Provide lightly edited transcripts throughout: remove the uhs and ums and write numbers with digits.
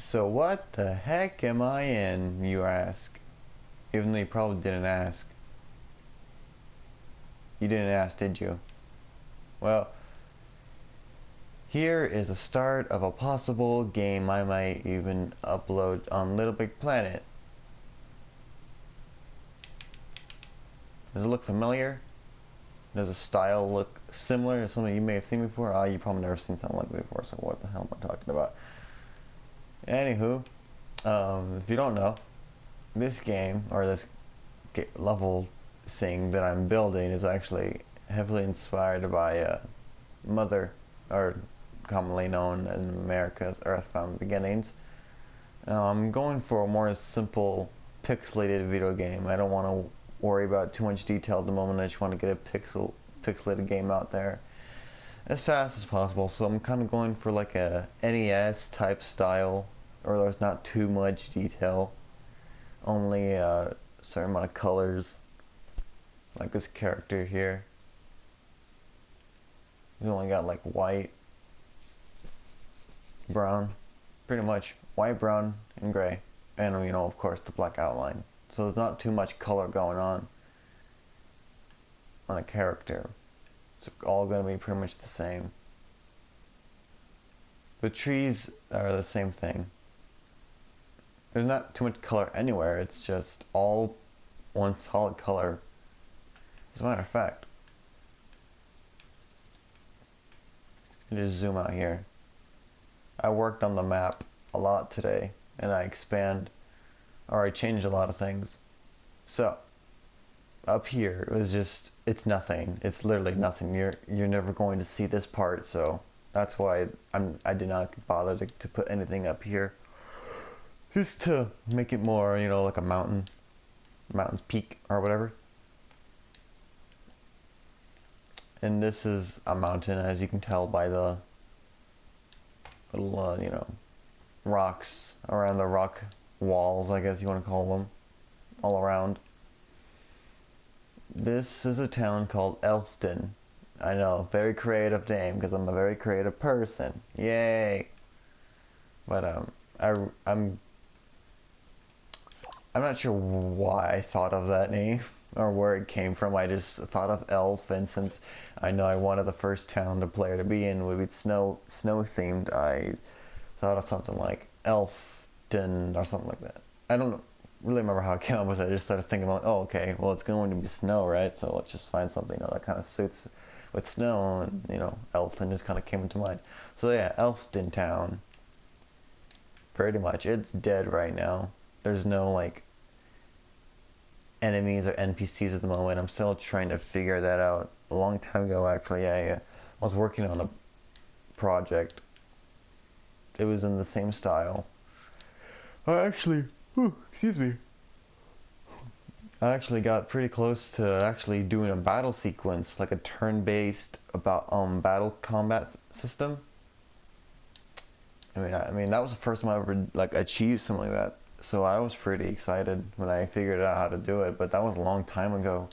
So what the heck am I in, you ask? Even though you probably didn't ask. You didn't ask, did you? Well, here is the start of a possible game I might even upload on LittleBigPlanet. Does it look familiar? Does the style look similar to something you may have seen before? You probably never seen something like it before, so what the hell am I talking about? Anywho, if you don't know, this game, or this level thing that I'm building is actually heavily inspired by Mother, or commonly known in America as Earthbound Beginnings. I'm going for a more simple, pixelated video game. I don't want to worry about too much detail at the moment. I just want to get a pixelated game out there as fast as possible. So I'm kind of going for like a NES type style, or there's not too much detail, only a certain amount of colors, like this character here. He's only got like white, brown, pretty much white, brown, and gray, and of course the black outline. So there's not too much color going on a character. It's all going to be pretty much the same. The trees are the same thing. There's not too much color anywhere. It's just all one solid color. As a matter of fact, just zoom out here. I worked on the map a lot today, and I changed a lot of things. So up here it was just, it's nothing. It's literally nothing. You're never going to see this part, so that's why I did not bother to put anything up here, just to make it more, like a mountain's peak or whatever. And this is a mountain, as you can tell by the little rocks around, the rock walls, I guess you want to call them, all around. This is a town called Elfton. I know, very creative name, because I'm a very creative person. Yay! But I'm not sure why I thought of that name or where it came from. I just thought of elf, and since I know I wanted the first town the player to be in would be snow themed, I thought of something like Elfton or something like that. I don't really remember how I came up with it. I just started thinking about, oh, okay, well, it's going to be snow, right? So let's just find something that kind of suits with snow, and Elfton just kind of came into mind. So yeah, Elfton Town. Pretty much, it's dead right now. There's no like enemies or NPCs at the moment. I'm still trying to figure that out. A long time ago, actually, I was working on a project. It was in the same style. Excuse me. I actually got pretty close to actually doing a battle sequence, like a turn-based battle combat system. I mean that was the first time I ever like achieved something like that. So I was pretty excited when I figured out how to do it, but that was a long time ago.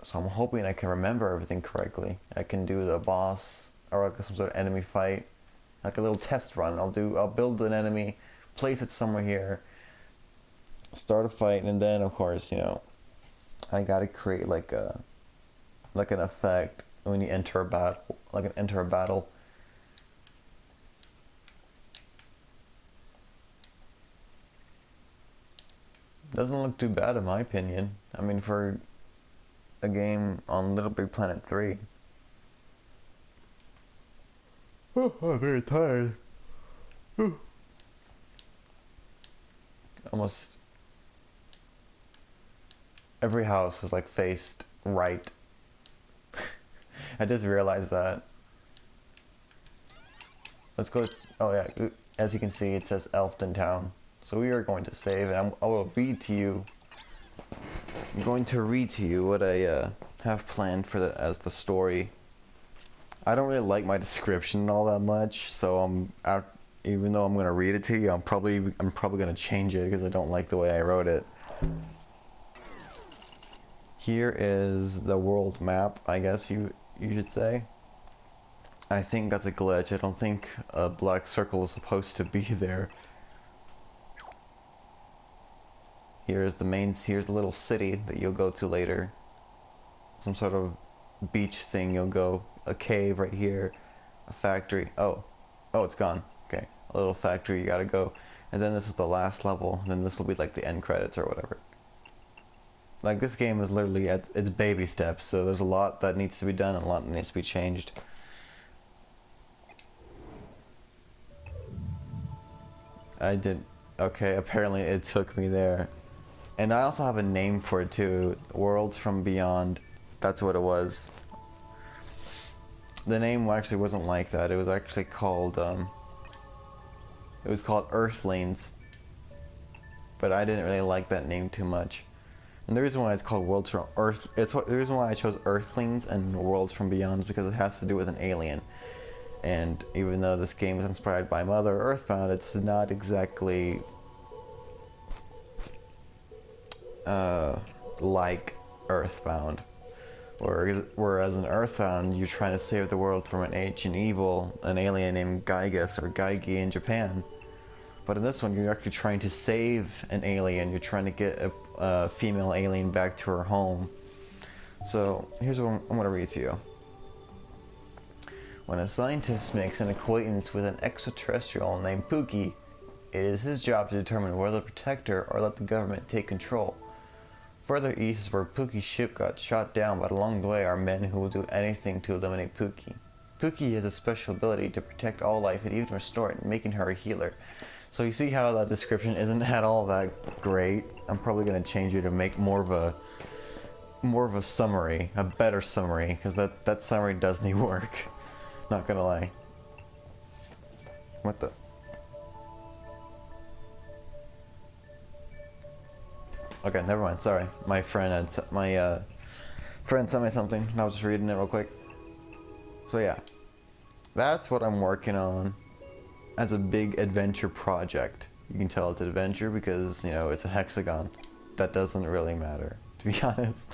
So I'm hoping I can remember everything correctly. I can do the boss or like some sort of enemy fight, like a little test run. I'll build an enemy, place it somewhere here, start a fight, and then of course, I gotta create like an effect when you enter a battle, Doesn't look too bad in my opinion. I mean, for a game on LittleBigPlanet 3. Oh, I'm very tired. Almost every house is like faced right. I just realized that. Let's go. Oh yeah, as you can see, it says Elfton Town. So we are going to save, and I will read to you. I'm going to read to you what I have planned for as the story. I don't really like my description all that much, so even though I'm going to read it to you, I'm probably going to change it because I don't like the way I wrote it. Here is the world map, I guess you should say. I think that's a glitch. I don't think a black circle is supposed to be there. Here's the little city that you'll go to later. Some sort of beach thing you'll go. A cave right here. A factory. Oh, it's gone. Okay, a little factory you gotta go. And then this is the last level. And then this will be like the end credits or whatever. Like, this game is literally at its baby steps, so there's a lot that needs to be done and a lot that needs to be changed. I did. Okay, apparently it took me there. And I also have a name for it too. Worlds from Beyond. That's what it was. The name actually wasn't like that. It was actually called, it was called Earthlings. But I didn't really like that name too much. And the reason why it's called Worlds from Earth, the reason why I chose Earthlings and Worlds from Beyond is because it has to do with an alien. And even though this game is inspired by Mother Earthbound, it's not exactly like Earthbound. Whereas in Earthbound, you're trying to save the world from an ancient evil, an alien named Gygus or Gaigi in Japan. But in this one, you're actually trying to save an alien. You're trying to get a female alien back to her home. So here's what I'm going to read to you. When a scientist makes an acquaintance with an extraterrestrial named Pookie, it is his job to determine whether to protect her or let the government take control. Further east is where Pookie's ship got shot down, but along the way are men who will do anything to eliminate Pookie. Pookie has a special ability to protect all life and even restore it, making her a healer. So you see how that description isn't at all that great. I'm probably going to change it to make more of a summary, a better summary, because that summary does need work. Not gonna lie. What the? Okay, never mind. Sorry, my friend sent me something, and I was just reading it real quick. So yeah, that's what I'm working on as a big adventure project. You can tell it's an adventure because, you know, it's a hexagon. That doesn't really matter, to be honest.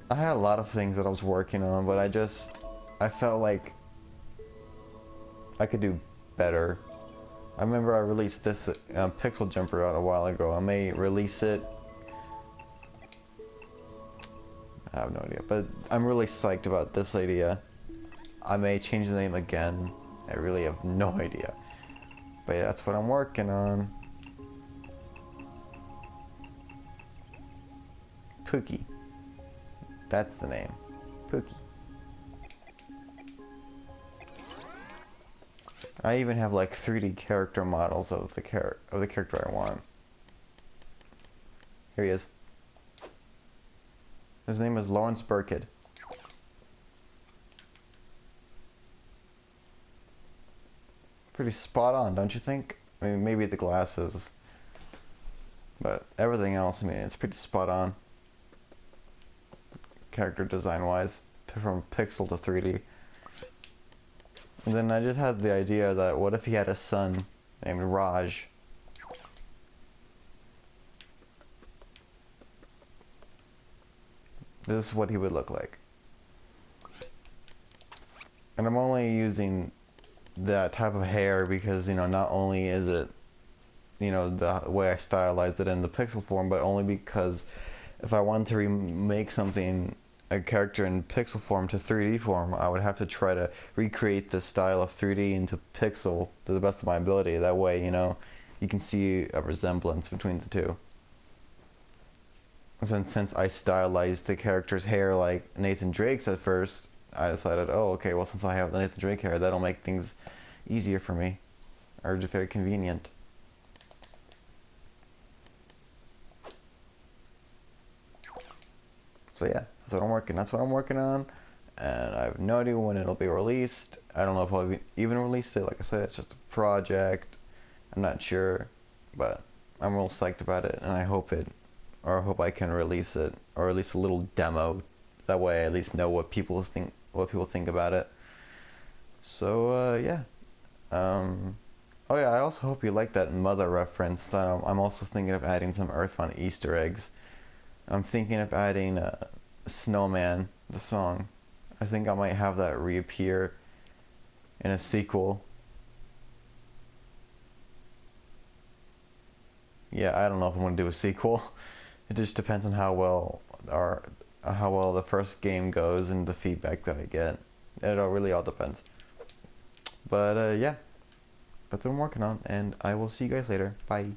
I had a lot of things that I was working on, but I felt like I could do better. I remember I released this Pixel Jumper out a while ago. I may release it. I have no idea, but I'm really psyched about this idea. I may change the name again. I really have no idea. But yeah, that's what I'm working on. Pookie. That's the name. Pookie. I even have like 3D character models of the character I want. Here he is. His name is Lawrence Burkhead. Pretty spot on, don't you think? I mean, maybe the glasses, but everything else, I mean, it's pretty spot on. Character design wise, from pixel to 3D. And then I just had the idea that what if he had a son named Raj? This is what he would look like. And I'm only using that type of hair because, you know, not only is it, you know, the way I stylized it in the pixel form, but only because if I wanted to remake something, a character in pixel form to 3D form, I would have to try to recreate the style of 3D into pixel to the best of my ability. That way, you know, you can see a resemblance between the two. Since I stylized the character's hair like Nathan Drake's at first, I decided, oh, okay, well, since I have the Nathan Drake hair, that'll make things easier for me, or just very convenient. So yeah, that's what I'm working on, and I have no idea when it'll be released. I don't know if I'll even release it. Like I said, it's just a project. I'm not sure, but I'm real psyched about it, and I hope I can release it, or at least a little demo. That way I at least know what people think about it. So yeah. Oh yeah, I also hope you like that Mother reference. I'm also thinking of adding some Earthbound Easter eggs. I'm thinking of adding Snowman, the song. I think I might have that reappear in a sequel. Yeah, I don't know if I'm gonna do a sequel. It just depends on how well the first game goes and the feedback that I get. It all really all depends. But yeah, that's what I'm working on, and I will see you guys later. Bye.